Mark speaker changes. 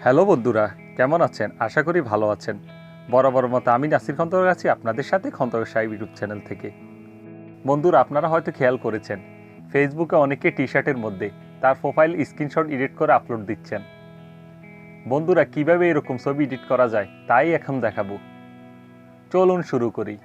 Speaker 1: Hello বন্ধুরা, কেমন আছেন? আশা করি ভালো আছেন। বরাবর মতো আমি নাসির খন্দকার আছি আপনাদের সাথে খন্দকার সাহেব ইউটিউব চ্যানেল থেকে। বন্ধুরা, আপনারা হয়তো খেয়াল করেছেন, ফেসবুকে অনেকে টি শার্টের মধ্যে তার প্রোফাইল স্ক্রিনশট এডিট করে আপলোড দিচ্ছেন। বন্ধুরা, কিভাবে এরকম ছবি এডিট করা যায় তাই এখন দেখাবো। চলুন শুরু করি।